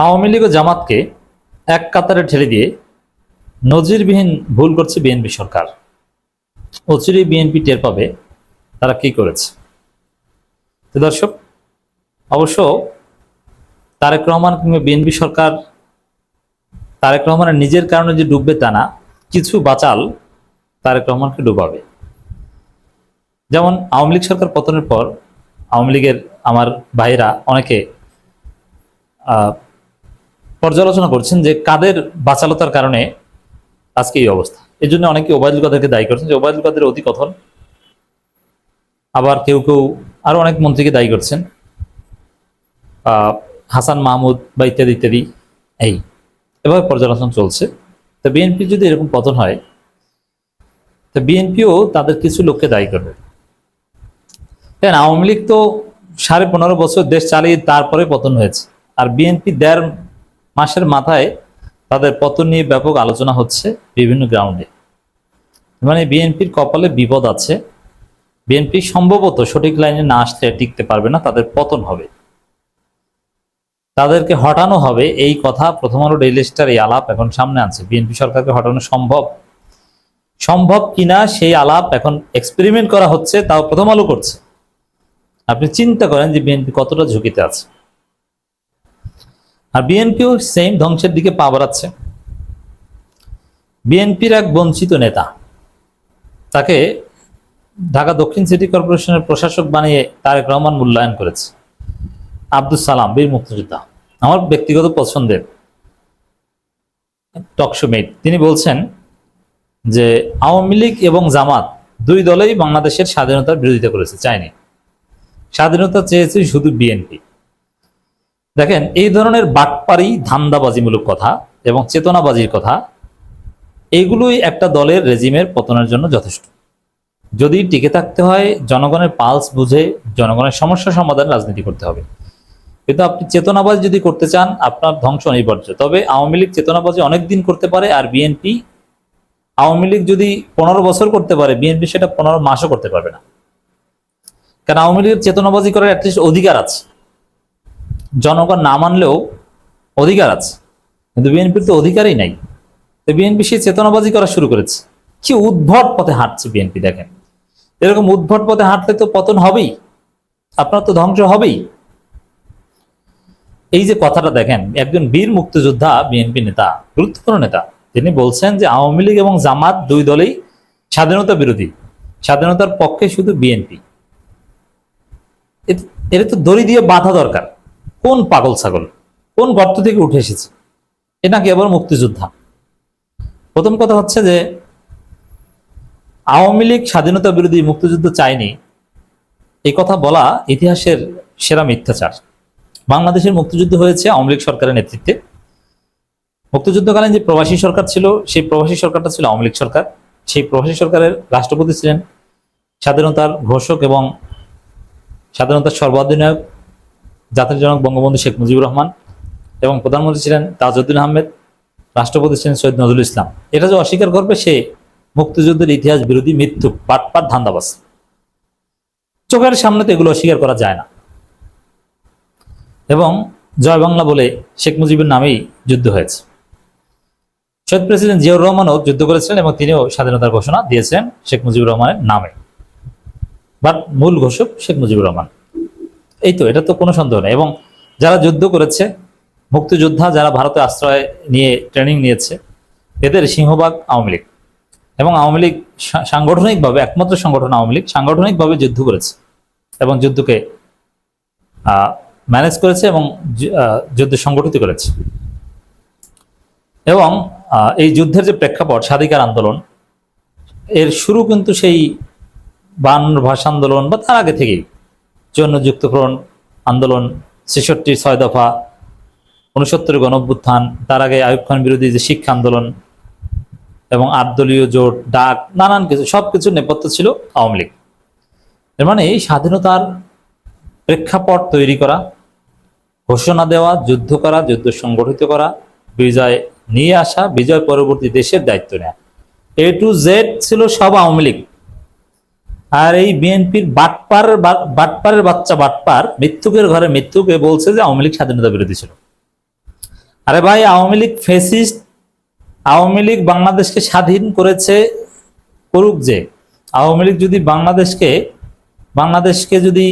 আওয়ামী লীগ ও জামাতকে এক কাতারে ঠেলে দিয়ে নজিরবিহীন ভুল করছে বিএনপি সরকার। অচিরেই বিএনপি টের পাবে তারা কি করেছে। তো দর্শক, অবশ্য তারেক রহমান কিংবা বিএনপি সরকার তারেক রহমানের নিজের কারণে যে ডুববে তা না, কিছু বাচাল তারেক রহমানকে ডুবাবে। যেমন আওয়ামী লীগ সরকার পতনের পর আওয়ামী লীগের আমার ভাইরা অনেকে পর্যালোচনা করছেন যে কাদের বাচালতার কারণে আজকে এই অবস্থা। এই জন্য অনেকে ওবায়দুল কাদেরকে দায়ী করছেন যে ওবায়দুল কাদের অতি কথন, আবার কেউ কেউ আরো অনেক মন্ত্রীকে দায়ী করছেন, হাসান মাহমুদ বা ইত্যাদি ইত্যাদি। এভাবে পর্যালোচনা চলছে। তো বিএনপি যদি এরকম পতন হয়, তো বিএনপিও তাদের কিছু লোককে দায়ী করবে। কেন, আওয়ামী লীগ তো 15.5 বছর দেশ চালিয়ে তারপরে পতন হয়েছে, আর বিএনপি 1.5 মাসের মাথায় তাদের পতন নিয়ে ব্যাপক আলোচনা হচ্ছে বিভিন্ন গ্রাউন্ডে। মানে বিএনপির কপালে বিপদ আছে। বিএনপি সম্ভবত সঠিক লাইনে না আসলে টিকতে পারবে না, তাদের পতন হবে, তাদেরকে হটানো হবে। এই কথা প্রথম আলো ডেইলি স্টার এই আলাপ এখন সামনে আছে। বিএনপি সরকারকে হটানো সম্ভব কিনা সেই আলাপ এখন এক্সপেরিমেন্ট করা হচ্ছে, তাও প্রথম আলো করছে। আপনি চিন্তা করেন যে বিএনপি কতটা ঝুঁকিতে আছে। আর বিএনপিও সেম ধ্বংসের দিকে পা বাড়াচ্ছে। বিএনপির এক বঞ্চিত নেতা, তাকে ঢাকা দক্ষিণ সিটি কর্পোরেশনের প্রশাসক বানিয়ে তারেক রহমান মূল্যায়ন করেছে। আব্দুল সালাম, বীর মুক্তিযোদ্ধা, আমার ব্যক্তিগত পছন্দের টকশোমেট, তিনি বলছেন যে আওয়ামী লীগ এবং জামাত দুই দলেই বাংলাদেশের স্বাধীনতার বিরোধিতা করেছে, চায়নি। স্বাধীনতা চেয়েছে শুধু বিএনপি। দেখেন, এই ধরনের বাটপারি, ধান্দাবাজিমূলক কথা এবং চেতনাবাজির কথা, এইগুলোই একটা দলের রেজিমের পতনের জন্য যথেষ্ট। যদি টিকে থাকতে হয়, জনগণের পালস বুঝে জনগণের সমস্যা সমাধান রাজনীতি করতে হবে। কিন্তু আপনি চেতনাবাজি যদি করতে চান, আপনার ধ্বংস অনিবার্য। তবে আওয়ামী লীগ চেতনাবাজি অনেকদিন করতে পারে, আর বিএনপি, আওয়ামী লীগ যদি 15 বছর করতে পারে, বিএনপি সেটা 15 মাসও করতে পারবে না। কারণ আওয়ামী লীগের চেতনাবাজি করার অ্যাটলিস্ট অধিকার আছে, জনগণ না মানলেও অধিকার আছে। কিন্তু বিএনপির তো অধিকারই নাই। তো বিএনপি সেই চেতনাবাজি করা শুরু করেছে। কি উদ্ভট পথে হাঁটছে বিএনপি। দেখেন, এরকম উদ্ভট পথে হাঁটলে তো পতন হবেই, আপনার তো ধ্বংস হবেই। এই যে কথাটা দেখেন, একজন বীর মুক্তিযোদ্ধা বিএনপি নেতা, গুরুত্বপূর্ণ নেতা, তিনি বলছেন যে আওয়ামী লীগ এবং জামাত দুই দলেই স্বাধীনতা বিরোধী, স্বাধীনতার পক্ষে শুধু বিএনপি। এর তো দড়ি দিয়ে বাধা দরকার। কোন পাগল ছাগল, কোন গর্ত থেকে উঠে এসেছে এ নাকি আবার মুক্তিযোদ্ধা? প্রথম কথা হচ্ছে যে আওয়ামী লীগ স্বাধীনতা বিরোধী, মুক্তিযুদ্ধ চায়নি, এই কথা বলা ইতিহাসের সেরা মিথ্যাচার। বাংলাদেশের মুক্তিযুদ্ধ হয়েছে আওয়ামী লীগ সরকারের নেতৃত্বে। মুক্তিযুদ্ধকালীন যে প্রবাসী সরকার ছিল, সেই প্রবাসী সরকারটা ছিল আওয়ামী লীগ সরকার। সেই প্রবাসী সরকারের রাষ্ট্রপতি ছিলেন স্বাধীনতার ঘোষক এবং স্বাধীনতার সর্বাধিনায়ক জাতির জনক বঙ্গবন্ধু শেখ মুজিবুর রহমান, এবং প্রধানমন্ত্রী ছিলেন তাজউদ্দিন আহমেদ, রাষ্ট্রপতি ছিলেন সৈয়দ নজরুল ইসলাম। এটা যে অস্বীকার করবে, সে মুক্তিযুদ্ধের ইতিহাস বিরোধী, মিথ্যুক, বাটপার, ধান্দাবাজ। চোখের সামনে তো এগুলো অস্বীকার করা যায় না। এবং জয় বাংলা বলে শেখ মুজিবের নামেই যুদ্ধ হয়েছে। শহীদ প্রেসিডেন্ট জিয়াউর রহমানও যুদ্ধ করেছিলেন এবং তিনিও স্বাধীনতার ঘোষণা দিয়েছেন শেখ মুজিবুর রহমানের নামে, বাট মূল ঘোষক শেখ মুজিবুর রহমান। এই তো, এটা তো কোনো সন্দেহ নেই। এবং যারা যুদ্ধ করেছে, মুক্তিযোদ্ধা যারা ভারতে আশ্রয় নিয়ে ট্রেনিং নিয়েছে, এদের সিংহভাগ আওয়ামী লীগ। এবং আওয়ামী লীগ সাংগঠনিকভাবে, একমাত্র সংগঠন আওয়ামী লীগ সাংগঠনিকভাবে যুদ্ধ করেছে এবং যুদ্ধকে ম্যানেজ করেছে এবং যুদ্ধ সংগঠিত করেছে। এবং এই যুদ্ধের যে প্রেক্ষাপট, স্বাধিকার আন্দোলন, এর শুরু কিন্তু সেই 52 ভাষা আন্দোলন বা তার আগে থেকেই, 54 যুক্তফ্রন্ট আন্দোলন, 66 6 দফা, 69 গণঅভ্যুত্থান, তার আগে আইয়ুব খান বিরোধী যে শিক্ষা আন্দোলন এবং 8 দলীয় জোট, ডাক, নানান কিছু, সবকিছুর নেপথ্য ছিল আওয়ামী লীগ। এর মানে এই স্বাধীনতার প্রেক্ষাপট তৈরি করা, ঘোষণা দেওয়া, যুদ্ধ করা, যুদ্ধ সংগঠিত করা, বিজয় নিয়ে আসা, বিজয় পরবর্তী দেশের দায়িত্ব নেওয়া, A to Z ছিল সব আওয়ামী লীগ। আর এই বিএনপির বাটপারের বাচ্চা বাটপার, মৃত্যুকের ঘরে মৃত্যুকে বলছে যে আওয়ামী লীগ স্বাধীনতা বিরোধী ছিল। আরে ভাই, আওয়ামী লীগ ফ্যাসিস্ট। আওয়ামী লীগ বাংলাদেশকে স্বাধীন করেছে, করুক যে। আওয়ামী লীগ যদি বাংলাদেশকে যদি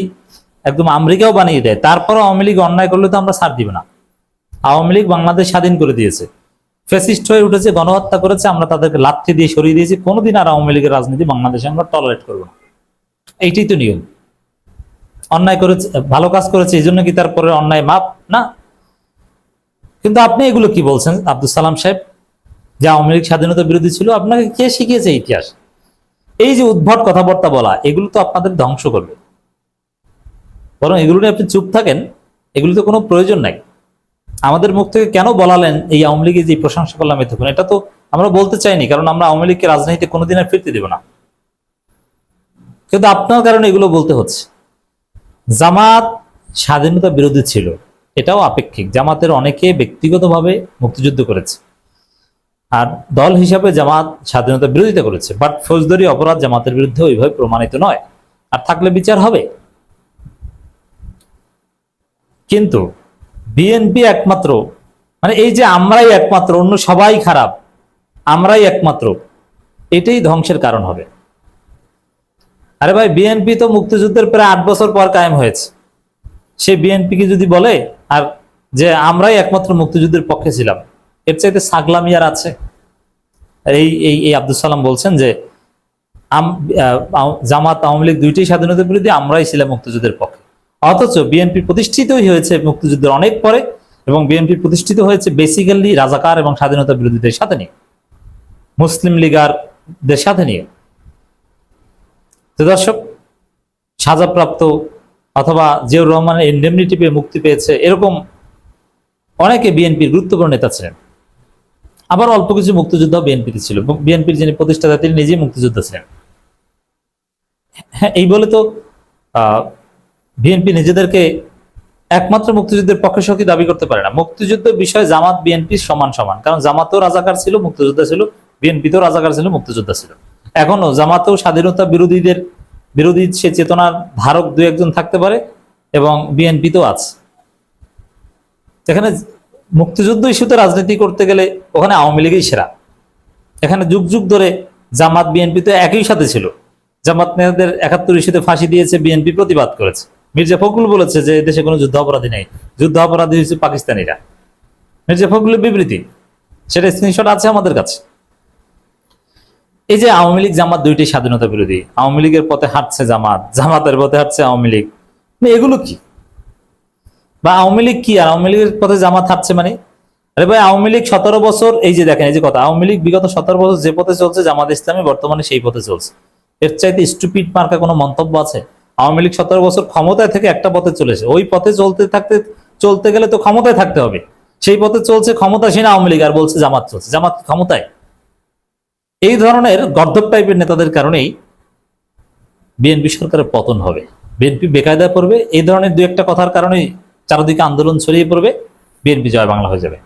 একদম আমেরিকাও বানিয়ে দেয়, তারপরও আওয়ামী লীগ অন্যায় করলে তো আমরা ছাড় দিব না। আওয়ামী লীগ বাংলাদেশ স্বাধীন করে দিয়েছে, ফ্যাসিস্ট হয়ে উঠেছে, গণহত্যা করেছে, আমরা তাদেরকে লাথি দিয়ে সরিয়ে দিয়েছি। কোনোদিন আর আওয়ামী লীগের রাজনীতি বাংলাদেশে আমরা টলারেট করবো না। এইটাই তো নিয়ম। অন্যায় করেছে, ভালো কাজ করেছে, এই জন্য কি তারপরে অন্যায় মাপ না? কিন্তু আপনি এগুলো কি বলছেন আব্দুল সালাম সাহেব, যে আওয়ামী লীগ স্বাধীনতা বিরোধী ছিল? আপনাকে কে শিখিয়েছে ইতিহাস? এই যে উদ্ভট কথাবার্তা বলা, এগুলো তো আপনাদের ধ্বংস করবে। বরং এগুলো নিয়ে আপনি চুপ থাকেন, এগুলো তো কোনো প্রয়োজন নাই। আমাদের মুখ থেকে কেন বলালেন এই আওয়ামী লীগের যে প্রশংসা করলাম এতক্ষণ, এটা তো আমরা বলতে চাইনি, কারণ আমরা আওয়ামী লীগকে রাজনীতিতে কোনোদিন আর ফিরতে দেব না। কিন্তু আপনার কারণে এগুলো বলতে হচ্ছে। জামাত স্বাধীনতা বিরোধী ছিল, এটাও আপেক্ষিক। জামাতের অনেকে ব্যক্তিগতভাবে মুক্তিযুদ্ধ করেছে, আর দল হিসাবে জামাত স্বাধীনতা বিরোধিতা করেছে, বাট ফৌজদারি অপরাধ জামাতের বিরুদ্ধে ওইভাবে প্রমাণিত নয়, আর থাকলে বিচার হবে। কিন্তু বিএনপি একমাত্র, মানে এই যে আমরাই একমাত্র, অন্য সবাই খারাপ, আমরাই একমাত্র, এটাই ধ্বংসের কারণ হবে। আরে ভাই, বিএনপি তো মুক্তিযুদ্ধের প্রায় 8 বছর পর কায়েম হয়েছে। সে বিএনপিকে যদি বলে আর যে আমরাই একমাত্র মুক্তিযুদ্ধের পক্ষে ছিলাম, এর চাইতে ছাগলামি আর আছে? এই এই এই আব্দুল সালাম বলছেন যে জামাত আওয়ামী লীগ দুইটাই স্বাধীনতা বিরোধী, আমরাই ছিলাম মুক্তিযুদ্ধের পক্ষে। অথচ বিএনপি প্রতিষ্ঠিতই হয়েছে মুক্তিযুদ্ধের অনেক পরে, এবং বিএনপি প্রতিষ্ঠিত হয়েছে বেসিক্যালি রাজাকার এবং স্বাধীনতা বিরোধীদের সাথে নিয়ে, মুসলিম লীগারদের সাথে নিয়ে। তো দর্শক, সাজাপ্রাপ্ত অথবা জিয়াউর রহমানের ইন্ডেমনিটি পেয়ে মুক্তি পেয়েছে এরকম অনেকে বিএনপির গুরুত্বপূর্ণ নেতা ছিলেন। আবার অল্প কিছু মুক্তিযোদ্ধা বিএনপিতে ছিল। বিএনপির যিনি প্রতিষ্ঠাতা তিনি নিজেই মুক্তিযোদ্ধা ছিলেন। হ্যাঁ, এই বলে তো বিএনপি নিজেদেরকে একমাত্র মুক্তিযুদ্ধের পক্ষে সখী দাবি করতে পারে না। মুক্তিযুদ্ধ বিষয়ে জামাত বিএনপি সমান সমান, কারণ জামাতও রাজাকার ছিল, মুক্তিযোদ্ধা ছিল, বিএনপিতেও রাজাকার ছিল, মুক্তিযোদ্ধা ছিল। এখনো জামাতেও স্বাধীনতা বিরোধী সে চেতনার ধারক দু একজন থাকতে পারে, এবং বিএনপিতেও আছে। এখানে মুক্তিযুদ্ধ ইস্যুতে রাজনীতি করতে গেলে ওখানে আওয়ামী লীগই সেরা। এখানে যুগ যুগ ধরে জামাত বিএনপি তো একই সাথে ছিল। জামাত নেতাদের 71 ইস্যুতে ফাঁসি দিয়েছে, বিএনপি প্রতিবাদ করেছে। মির্জা ফখরুল বলেছে যে দেশে কোনো যুদ্ধ অপরাধী নেই, যুদ্ধ অপরাধী হচ্ছে পাকিস্তানিরা। মির্জা ফখরুলের বিবৃতি, সেটা স্ক্রিনশট আছে আমাদের কাছে। এই যে আওয়ামী লীগ জামাত দুইটাই স্বাধীনতা বিরোধী, আওয়ামী লীগের পথে হাঁটছে জামাত, জামাতের পথে হাঁটছে আওয়ামী লীগ, এগুলো কি? বা আওয়ামী লীগ কি আর আওয়ামী লীগের পথে জামাত হাঁটছে মানে? আরে ভাই, আওয়ামী লীগ 17 বছর, এই যে দেখেন, এই যে কথা, আওয়ামী লীগ বিগত 17 বছর যে পথে চলছে, জামাত ইসলামী বর্তমানে সেই পথে চলছে। এর চাইতে স্টুপিড মার্কা কোনো মন্তব্য আছে? আওয়ামী লীগ 17 বছর ক্ষমতায় থেকে একটা পথে চলেছে, ওই পথে চলতে গেলে তো ক্ষমতায় থাকতে হবে। সেই পথে চলছে ক্ষমতাসীন আওয়ামী লীগ, আর বলছে জামাত চলছে, জামাত ক্ষমতায়। এই ধরনের গর্দভ টাইপের নেতাদের কারণেই বিএনপি সরকারের পতন হবে, বিএনপি বেকায়দায় পড়বে। এই ধরনের দু একটা কথার কারণেই চারদিকে আন্দোলন ছড়িয়ে পড়বে, বিএনপি জয় বাংলা হয়ে যাবে।